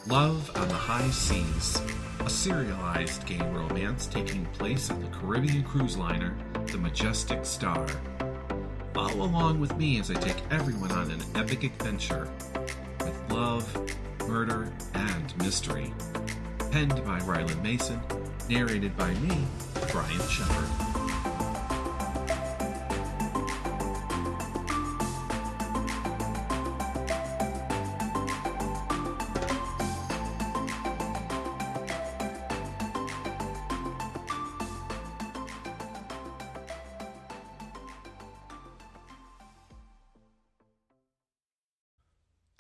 Love on the High Seas, a serialized gay romance taking place on the Caribbean cruise liner, the Majestic Star. Follow along with me as I take everyone on an epic adventure with love, murder, and mystery. Penned by Ryland Mason, narrated by me, Brian Shepard.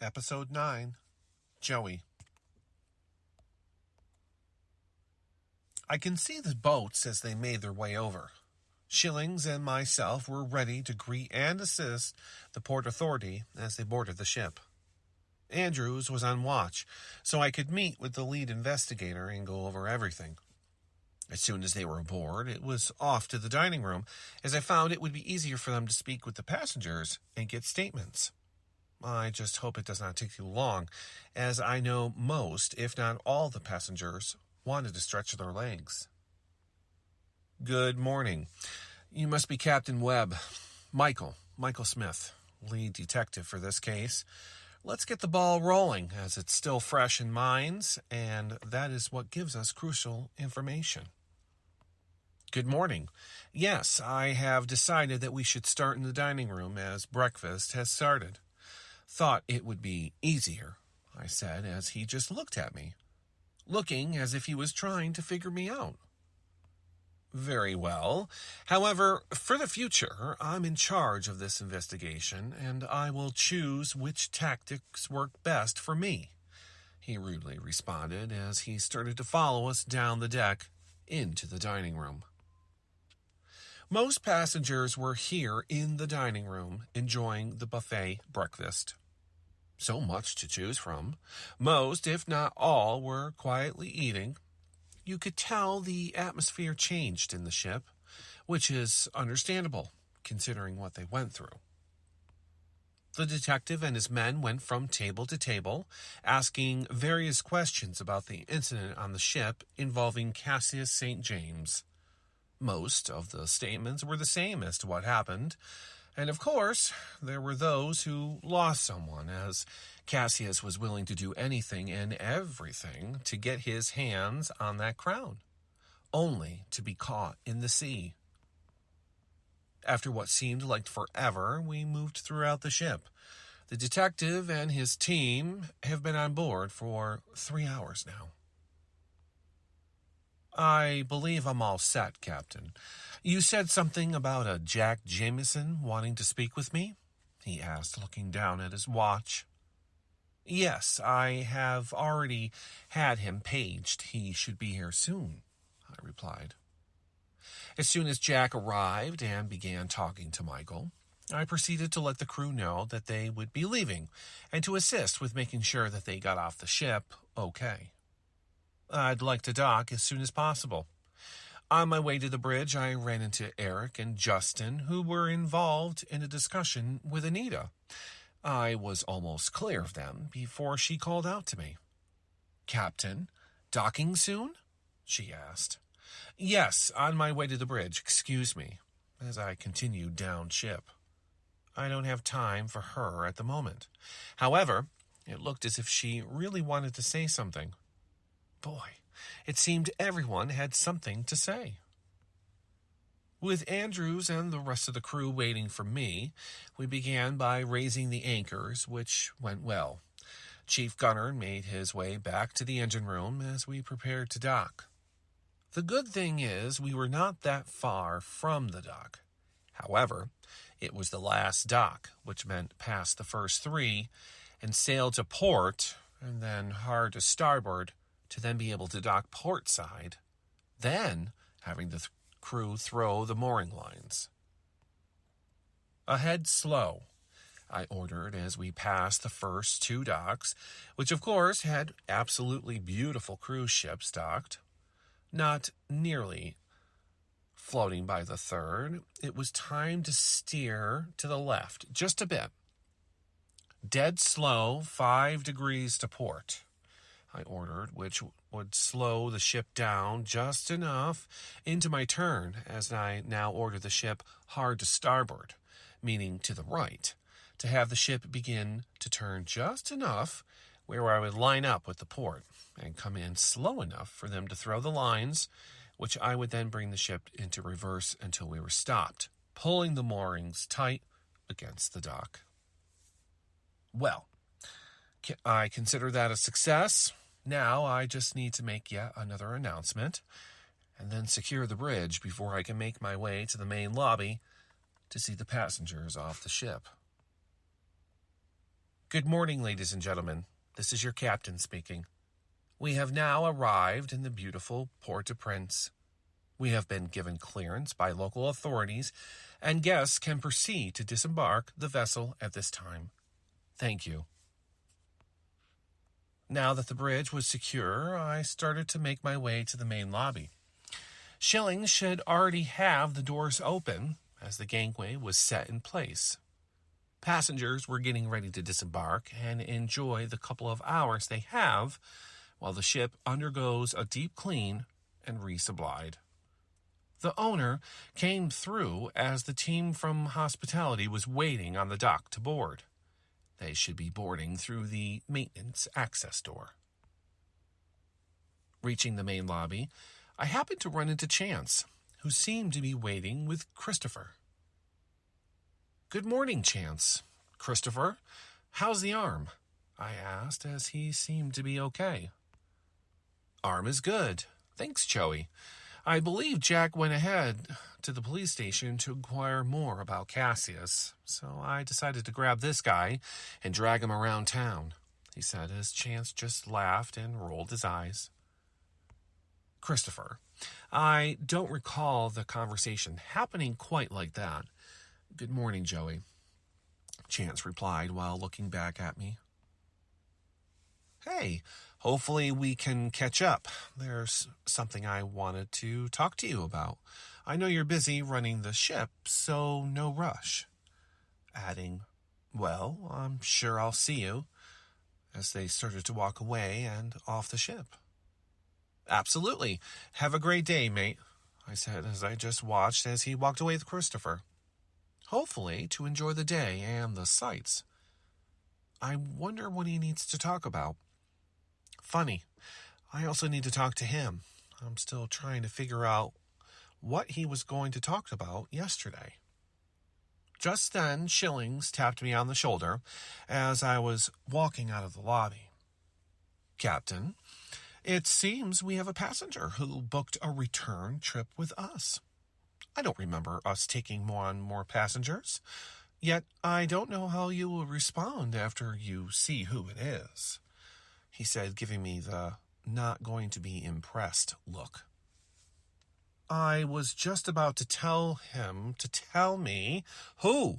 Episode 9, Joey. I can see the boats as they made their way over. Shillings and myself were ready to greet and assist the Port Authority as they boarded the ship. Andrews was on watch, so I could meet with the lead investigator and go over everything. As soon as they were aboard, it was off to the dining room, as I found it would be easier for them to speak with the passengers and get statements. I just hope it does not take too long, as I know most, if not all, the passengers wanted to stretch their legs. Good morning. You must be Captain Webb. Michael Smith, lead detective for this case. Let's get the ball rolling, as it's still fresh in minds, and that is what gives us crucial information. Good morning. Yes, I have decided that we should start in the dining room, as breakfast has started. Thought it would be easier, I said, as he just looked at me, looking as if he was trying to figure me out. Very well. However, for the future, I'm in charge of this investigation, and I will choose which tactics work best for me, he rudely responded as he started to follow us down the deck into the dining room. Most passengers were here in the dining room enjoying the buffet breakfast. So much to choose from. Most, if not all, were quietly eating. You could tell the atmosphere changed in the ship, which is understandable, considering what they went through. The detective and his men went from table to table, asking various questions about the incident on the ship involving Cassius St. James. Most of the statements were the same as to what happened, and of course, there were those who lost someone, as Cassius was willing to do anything and everything to get his hands on that crown, only to be caught in the sea. After what seemed like forever, we moved throughout the ship. The detective and his team have been on board for 3 hours now. I believe I'm all set, Captain. You said something about a Jack Jameson wanting to speak with me? He asked, looking down at his watch. Yes, I have already had him paged. He should be here soon, I replied. As soon as Jack arrived and began talking to Michael, I proceeded to let the crew know that they would be leaving and to assist with making sure that they got off the ship okay. I'd like to dock as soon as possible. On my way to the bridge, I ran into Eric and Justin, who were involved in a discussion with Anita. I was almost clear of them before she called out to me. Captain, docking soon? She asked. Yes, on my way to the bridge, excuse me, as I continued down ship. I don't have time for her at the moment. However, it looked as if she really wanted to say something. Boy, it seemed everyone had something to say. With Andrews and the rest of the crew waiting for me, we began by raising the anchors, which went well. Chief Gunner made his way back to the engine room as we prepared to dock. The good thing is we were not that far from the dock. However, it was the last dock, which meant past the first 3, and sail to port, and then hard to starboard, to then be able to dock port side, then having the crew throw the mooring lines. Ahead slow, I ordered as we passed the first 2 docks, which of course had absolutely beautiful cruise ships docked. Not nearly floating by the third, it was time to steer to the left, just a bit. Dead slow, 5 degrees to port. I ordered, which would slow the ship down just enough into my turn, as I now ordered the ship hard to starboard, meaning to the right, to have the ship begin to turn just enough where I would line up with the port and come in slow enough for them to throw the lines, which I would then bring the ship into reverse until we were stopped, pulling the moorings tight against the dock. Well, I consider that a success. Now I just need to make yet another announcement and then secure the bridge before I can make my way to the main lobby to see the passengers off the ship. Good morning, ladies and gentlemen. This is your captain speaking. We have now arrived in the beautiful Port-au-Prince. We have been given clearance by local authorities, and guests can proceed to disembark the vessel at this time. Thank you. Now that the bridge was secure, I started to make my way to the main lobby. Shillings should already have the doors open, as the gangway was set in place. Passengers were getting ready to disembark and enjoy the couple of hours they have while the ship undergoes a deep clean and resupplied. The owner came through as the team from hospitality was waiting on the dock to board. They should be boarding through the maintenance access door. Reaching the main lobby, I happened to run into Chance, who seemed to be waiting with Christopher. Good morning, Chance. Christopher, how's the arm? I asked, as he seemed to be okay. Arm is good. Thanks, Joey. I believe Jack went ahead to the police station to inquire more about Cassius, so I decided to grab this guy and drag him around town, he said as Chance just laughed and rolled his eyes. Christopher, I don't recall the conversation happening quite like that. Good morning, Joey, Chance replied while looking back at me. Hey, hopefully we can catch up. There's something I wanted to talk to you about. I know you're busy running the ship, so no rush. Adding, well, I'm sure I'll see you, as they started to walk away and off the ship. Absolutely. Have a great day, mate, I said as I just watched as he walked away with Christopher. Hopefully to enjoy the day and the sights. I wonder what he needs to talk about. Funny, I also need to talk to him. I'm still trying to figure out what he was going to talk about yesterday. Just then, Shillings tapped me on the shoulder as I was walking out of the lobby. Captain, it seems we have a passenger who booked a return trip with us. I don't remember us taking on more passengers, yet I don't know how you will respond after you see who it is, he said, giving me the not going to be impressed look. I was just about to tell him to tell me who,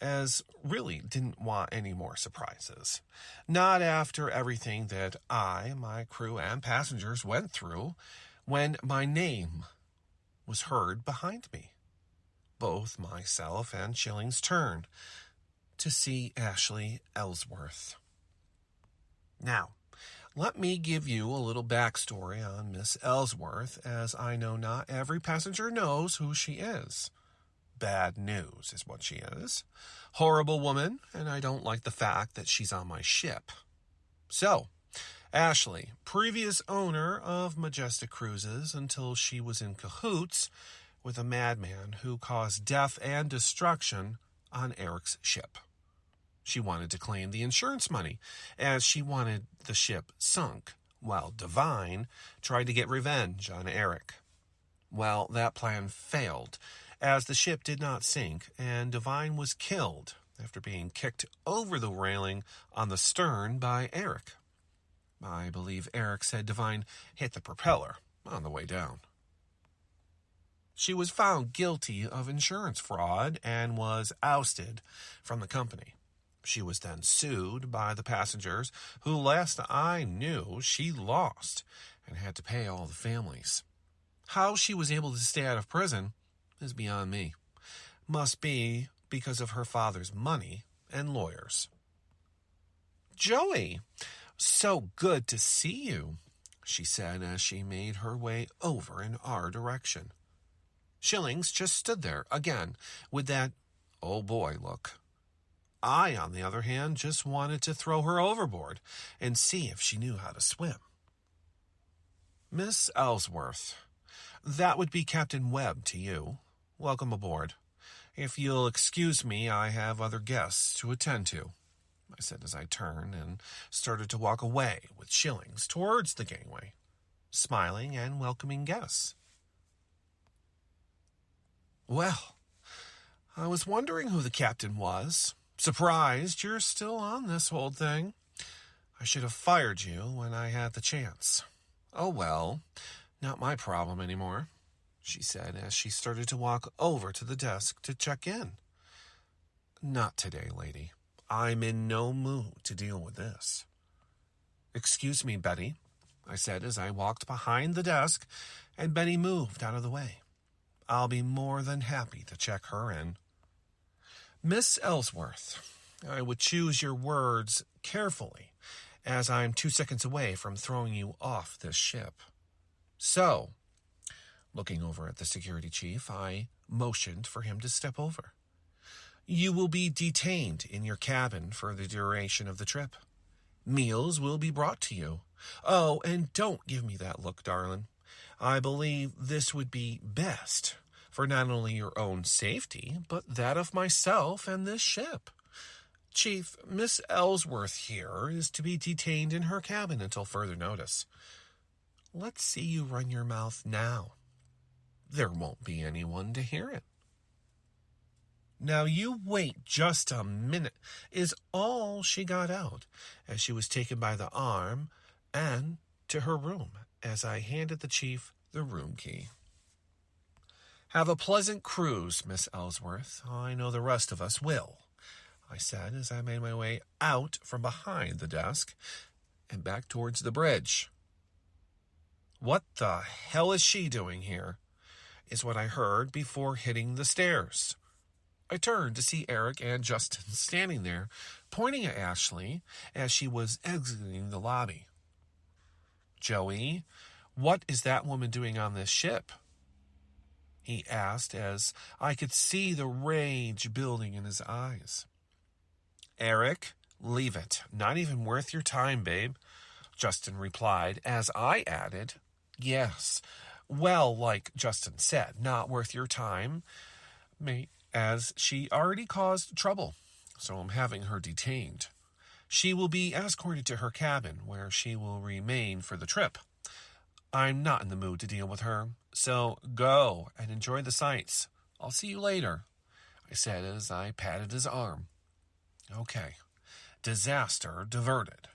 as really didn't want any more surprises. Not after everything that I, my crew, and passengers went through when my name was heard behind me. Both myself and Shillings turned to see Ashley Ellsworth. Now, let me give you a little backstory on Miss Ellsworth, as I know not every passenger knows who she is. Bad news is what she is. Horrible woman, and I don't like the fact that she's on my ship. So, Ashley, previous owner of Majestic Cruises until she was in cahoots with a madman who caused death and destruction on Eric's ship. She wanted to claim the insurance money, as she wanted the ship sunk, while Divine tried to get revenge on Eric. Well, that plan failed, as the ship did not sink, and Divine was killed after being kicked over the railing on the stern by Eric. I believe Eric said Divine hit the propeller on the way down. She was found guilty of insurance fraud and was ousted from the company. She was then sued by the passengers, who last I knew she lost and had to pay all the families. How she was able to stay out of prison is beyond me. Must be because of her father's money and lawyers. Joey, "So good to see you," she said as she made her way over in our direction. Shillings just stood there again with that "oh boy" look. I, on the other hand, just wanted to throw her overboard and see if she knew how to swim. "Miss Ellsworth, that would be Captain Webb to you. Welcome aboard. If you'll excuse me, I have other guests to attend to," I said as I turned and started to walk away with Shillings towards the gangway, smiling and welcoming guests. "Well, I was wondering who the captain was. Surprised you're still on this whole thing. I should have fired you when I had the chance. Oh well, not my problem anymore," she said as she started to walk over to the desk to check in. "Not today, lady. I'm in no mood to deal with this." "Excuse me, Betty," I said as I walked behind the desk and Betty moved out of the way. "I'll be more than happy to check her in." "Miss Ellsworth, I would choose your words carefully, as I'm 2 seconds away from throwing you off this ship. So," looking over at the security chief, I motioned for him to step over. "You will be detained in your cabin for the duration of the trip. Meals will be brought to you. Oh, and don't give me that look, darling. I believe this would be best for not only your own safety, but that of myself and this ship. Chief, Miss Ellsworth here is to be detained in her cabin until further notice. Let's see you run your mouth now. There won't be anyone to hear it." "Now you wait just a minute," is all she got out as she was taken by the arm and to her room as I handed the chief the room key. "Have a pleasant cruise, Miss Ellsworth. I know the rest of us will," I said as I made my way out from behind the desk and back towards the bridge. "What the hell is she doing here?" is what I heard before hitting the stairs. I turned to see Eric and Justin standing there, pointing at Ashley as she was exiting the lobby. "Joey, what is that woman doing on this ship?" he asked as I could see the rage building in his eyes. "Eric, leave it. Not even worth your time, babe," Justin replied as I added, "Yes, well, like Justin said, not worth your time, mate, as she already caused trouble, so I'm having her detained. She will be escorted to her cabin, where she will remain for the trip. I'm not in the mood to deal with her, so go and enjoy the sights. I'll see you later," I said as I patted his arm. Okay, disaster diverted.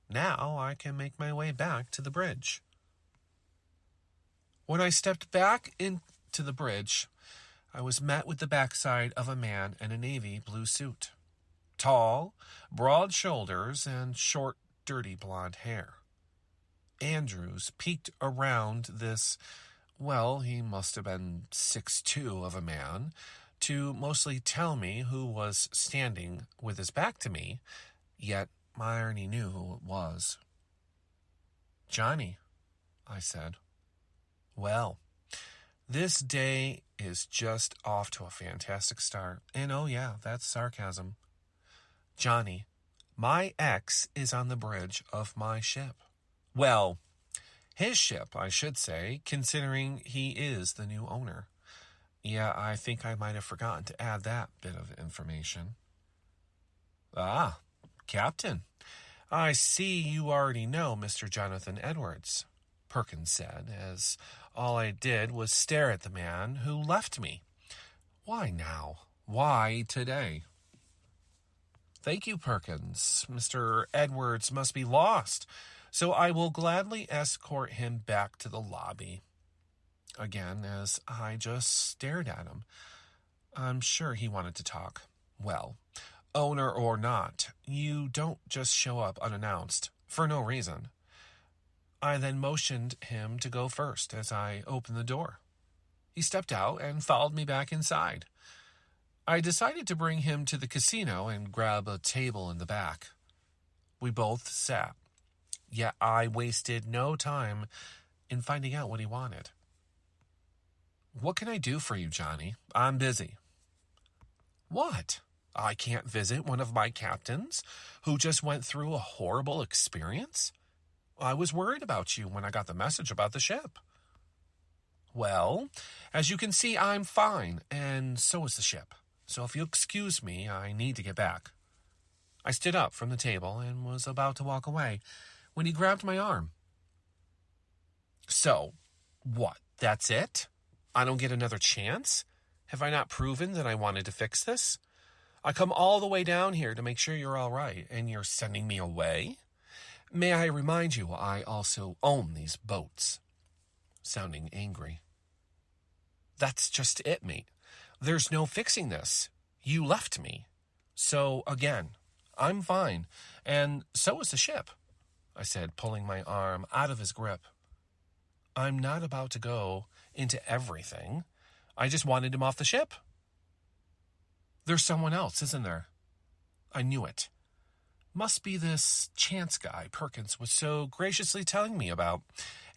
Now I can make my way back to the bridge. When I stepped back into the bridge, I was met with the backside of a man in a navy blue suit. Tall, broad shoulders, and short, dirty blonde hair. Andrews peeked around this, well, he must have been 6'2" of a man, to mostly tell me who was standing with his back to me, yet I already knew who it was. "Johnny," I said. "Well, this day is just off to a fantastic start, and oh yeah, that's sarcasm. Johnny, my ex is on the bridge of my ship. Well, his ship, I should say, considering he is the new owner. Yeah, I think I might have forgotten to add that bit of information." "Ah, Captain, I see you already know Mr. Jonathan Edwards," Perkins said, as all I did was stare at the man who left me. "Why now? Why today?" "Thank you, Perkins. Mr. Edwards must be lost, so I will gladly escort him back to the lobby." Again, as I just stared at him. I'm sure he wanted to talk. Well, owner or not, you don't just show up unannounced, for no reason. I then motioned him to go first as I opened the door. He stepped out and followed me back inside. I decided to bring him to the casino and grab a table in the back. We both sat. yet I wasted no time in finding out what he wanted. "What can I do for you, Johnny? I'm busy." "What? I can't visit one of my captains who just went through a horrible experience? I was worried about you when I got the message about the ship." "Well, as you can see, I'm fine, and so is the ship. So if you'll excuse me, I need to get back." I stood up from the table and was about to walk away when he grabbed my arm. "So, what, that's it? I don't get another chance? Have I not proven that I wanted to fix this? I come all the way down here to make sure you're all right, and you're sending me away? May I remind you, I also own these boats," sounding angry. "That's just it, mate. There's no fixing this. You left me. So, again, I'm fine, and so is the ship," I said, pulling my arm out of his grip. "I'm not about to go into everything. I just wanted him off the ship." "There's someone else, isn't there?" I knew it. Must be this Chance guy Perkins was so graciously telling me about,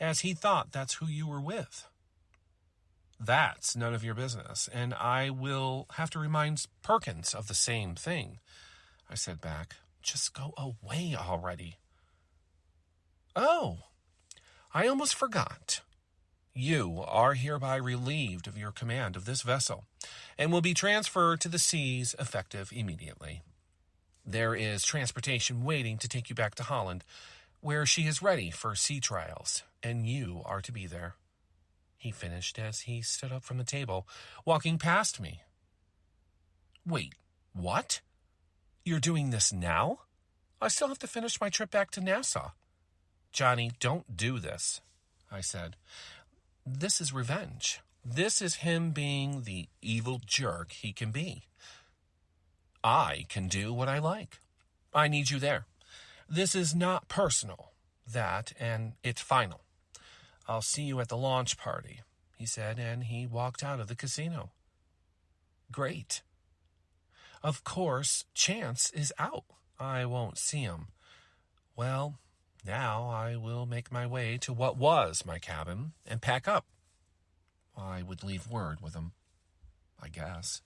as he thought that's who you were with. "That's none of your business, and I will have to remind Perkins of the same thing," I said back. "Just go away already." "Oh, I almost forgot. You are hereby relieved of your command of this vessel, and will be transferred to the seas effective immediately. There is transportation waiting to take you back to Holland, where she is ready for sea trials, and you are to be there," he finished as he stood up from the table, walking past me. "Wait, what? You're doing this now? I still have to finish my trip back to Nassau." "Johnny, don't do this," I said. "This is revenge. This is him being the evil jerk he can be. I can do what I like. I need you there. This is not personal. That, and it's final. I'll see you at the launch party," he said, and he walked out of the casino. "Great. Of course, Chance is out. I won't see him. Well, now I will make my way to what was my cabin and pack up. I would leave word with him, I guess."